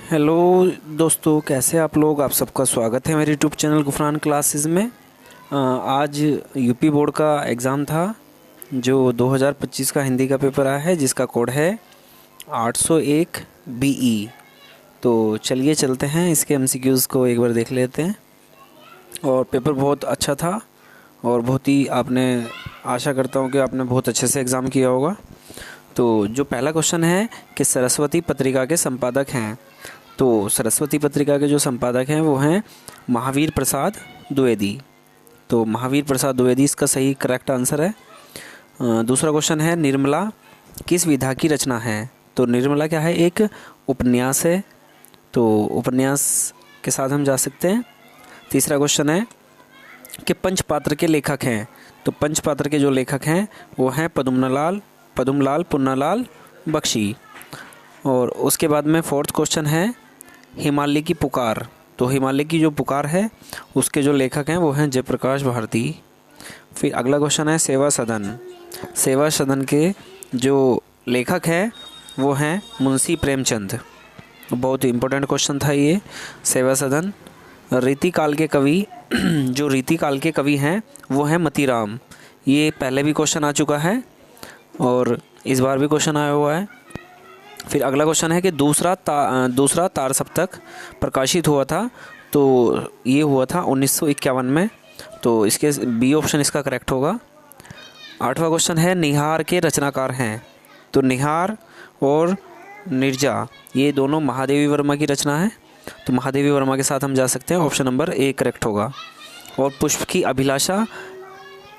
Hello दोस्तों, कैसे आप लोग। आप सबका स्वागत है मेरे यूट्यूब चैनल गुफरान क्लासेस में। आज यूपी बोर्ड का एग्ज़ाम था जो 2025 का हिंदी का पेपर आया है, जिसका कोड है 801 BE। तो चलिए चलते हैं, इसके एमसीक्यूज़ को एक बार देख लेते हैं। और पेपर बहुत अच्छा था और बहुत ही आपने, आशा करता हूँ कि आपने बहुत अच्छे से एग्ज़ाम किया होगा। तो जो पहला क्वेश्चन है कि सरस्वती पत्रिका के संपादक हैं, तो सरस्वती पत्रिका के जो संपादक हैं वो हैं महावीर प्रसाद द्विवेदी। तो महावीर प्रसाद द्विवेदी इसका सही करेक्ट आंसर है। दूसरा क्वेश्चन है निर्मला किस विधा की रचना है। तो निर्मला क्या है, एक उपन्यास है। तो उपन्यास के साथ हम जा सकते हैं। तीसरा क्वेश्चन है कि पंचपात्र के लेखक हैं। तो पंचपात्र के जो लेखक हैं वो हैं पद्मलाल पुन्नालाल बख्शी। और उसके बाद में फोर्थ क्वेश्चन है हिमालय की पुकार। तो हिमालय की जो पुकार है उसके जो लेखक हैं वो हैं जयप्रकाश भारती। फिर अगला क्वेश्चन है सेवा सदन। सेवा सदन के जो लेखक हैं वो हैं मुंशी प्रेमचंद। बहुत ही इम्पोर्टेंट क्वेश्चन था ये, सेवा सदन। रीतिकाल के कवि जो रीतिकाल के कवि हैं वो हैं मतीराम। ये पहले भी क्वेश्चन आ चुका है और इस बार भी क्वेश्चन आया हुआ है। फिर अगला क्वेश्चन है कि दूसरा तार सप्तक प्रकाशित हुआ था। तो ये हुआ था 1951 में। तो इसके बी ऑप्शन इसका करेक्ट होगा। आठवां क्वेश्चन है निहार के रचनाकार हैं। तो निहार और नीरजा ये दोनों महादेवी वर्मा की रचना है। तो महादेवी वर्मा के साथ हम जा सकते हैं, ऑप्शन नंबर ए करेक्ट होगा। और पुष्प की अभिलाषा,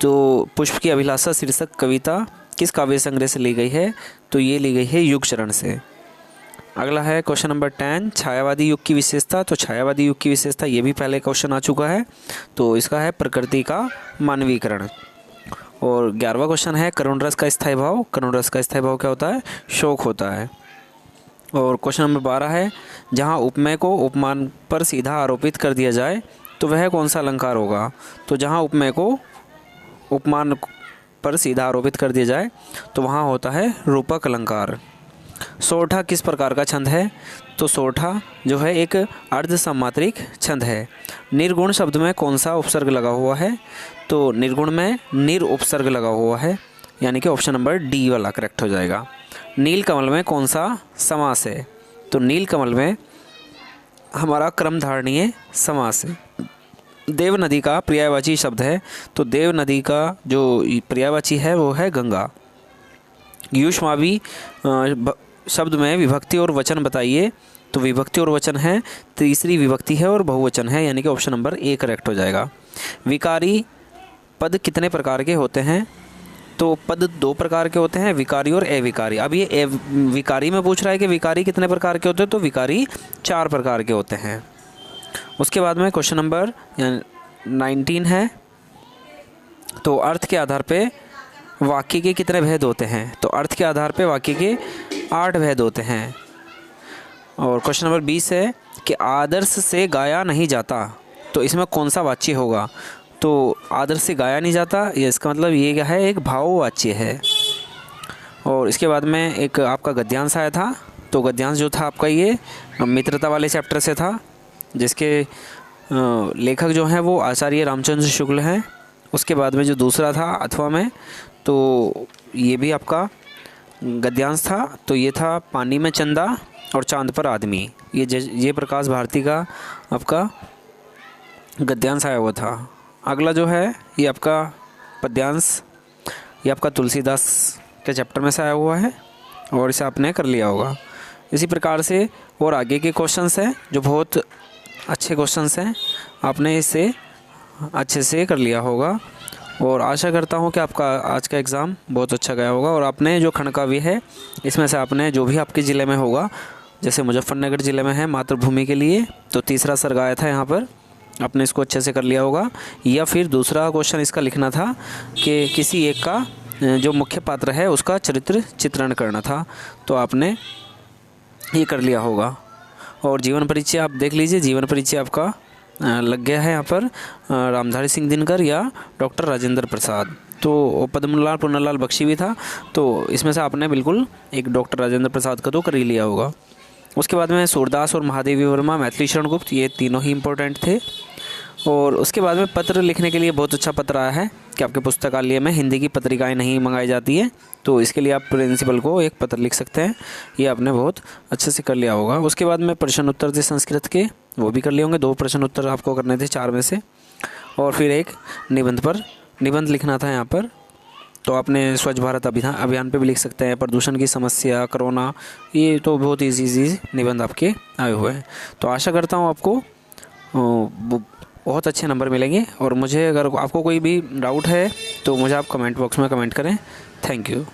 तो पुष्प की अभिलाषा शीर्षक कविता किस काव्य संग्रह से ली गई है। तो ये ली गई है युग चरण से। अगला है क्वेश्चन नंबर 10 छायावादी युग की विशेषता। तो छायावादी युग की विशेषता ये भी पहले क्वेश्चन आ चुका है। तो इसका है प्रकृति का मानवीकरण। और 11वां क्वेश्चन है करुण रस का स्थायी भाव। करुण रस का स्थायी भाव क्या होता है, शोक होता है। और क्वेश्चन नंबर 12 है जहाँ उपमेय को उपमान पर सीधा आरोपित कर दिया जाए तो वह कौन सा अलंकार होगा। तो जहाँ उपमेय को उपमान पर सीधा आरोपित कर दिया जाए तो वहाँ होता है रूपक अलंकार। सोरठा किस प्रकार का छंद है। तो सोरठा जो है एक अर्ध सम्मात्रिक छंद है। निर्गुण शब्द में कौन सा उपसर्ग लगा हुआ है। तो निर्गुण में निर उपसर्ग लगा हुआ है, यानी कि ऑप्शन नंबर डी वाला करेक्ट हो जाएगा। नीलकमल में कौन सा समास है। तो नीलकमल में हमारा क्रमधारणीय समास है। देव नदी का पर्यायवाची शब्द है। तो देव नदी का जो पर्यायवाची है वो है गंगा। युष्मावी शब्द में विभक्ति और वचन बताइए। तो विभक्ति और वचन है, तीसरी विभक्ति है और बहुवचन है, यानी कि ऑप्शन नंबर ए करेक्ट हो जाएगा। विकारी पद कितने प्रकार के होते हैं। तो पद 2 प्रकार के होते हैं, विकारी और अविकारी। अब ये विकारी में पूछ रहा है कि विकारी कितने प्रकार के होते हैं। तो विकारी 4 प्रकार के होते हैं। उसके बाद में क्वेश्चन नंबर 19 है तो अर्थ के आधार पे वाक्य के कितने भेद होते हैं। तो अर्थ के आधार पे वाक्य के 8 भेद होते हैं। और क्वेश्चन नंबर 20 है कि आदर्श से गाया नहीं जाता। तो इसमें कौन सा वाच्य होगा। तो आदर्श से गाया नहीं जाता, ये इसका मतलब ये क्या है, एक भाववाच्य है। और इसके बाद में एक आपका गद्यांश आया था। तो गद्यांश जो था आपका ये मित्रता वाले चैप्टर से था, जिसके लेखक जो हैं वो आचार्य रामचंद्र शुक्ल हैं। उसके बाद में जो दूसरा था अथवा में, तो ये भी आपका गद्यांश था। तो ये था पानी में चंदा और चांद पर आदमी। ये प्रकाश भारती का आपका गद्यांश आया हुआ था। अगला जो है ये आपका पद्यांश, ये आपका तुलसीदास के चैप्टर में से आया हुआ है और इसे आपने कर लिया होगा। इसी प्रकार से और आगे के क्वेश्चंस हैं जो बहुत अच्छे क्वेश्चंस हैं, आपने इसे अच्छे से कर लिया होगा। और आशा करता हूँ कि आपका आज का एग्ज़ाम बहुत अच्छा गया होगा। और आपने जो खंडकाव्य है इसमें से आपने जो भी आपके ज़िले में होगा, जैसे मुजफ्फरनगर ज़िले में है मातृभूमि के लिए, तो तीसरा सर्ग आया था यहाँ पर, आपने इसको अच्छे से कर लिया होगा। या फिर दूसरा क्वेश्चन इसका लिखना था कि किसी एक का जो मुख्य पात्र है उसका चरित्र चित्रण करना था, तो आपने ये कर लिया होगा। और जीवन परिचय आप देख लीजिए, जीवन परिचय आपका लग गया है यहाँ पर रामधारी सिंह दिनकर या डॉक्टर राजेंद्र प्रसाद। तो पद्मलाल पुन्नालाल बख्शी भी था, तो इसमें से आपने बिल्कुल एक डॉक्टर राजेंद्र प्रसाद का तो कर ही लिया होगा। उसके बाद में सूरदास और महादेवी वर्मा, मैथिली शरण गुप्त, ये तीनों ही इम्पोर्टेंट थे। और उसके बाद में पत्र लिखने के लिए बहुत अच्छा पत्र आया है कि आपके पुस्तकालय में हिंदी की पत्रिकाएं नहीं मंगाई जाती है, तो इसके लिए आप प्रिंसिपल को एक पत्र लिख सकते हैं। ये आपने बहुत अच्छे से कर लिया होगा। उसके बाद में प्रश्न उत्तर थे संस्कृत के, वो भी कर लिए होंगे। 2 प्रश्न उत्तर आपको करने थे 4 में से। और फिर एक निबंध पर निबंध लिखना था यहाँ पर, तो आपने स्वच्छ भारत अभियान पे भी लिख सकते हैं, प्रदूषण की समस्या, कोरोना, ये तो बहुत ईजी निबंध आपके आए हुए हैं। तो आशा करता हूँ आपको बहुत अच्छे नंबर मिलेंगे। और मुझे अगर आपको कोई भी डाउट है तो मुझे आप कमेंट बॉक्स में कमेंट करें। Thank you.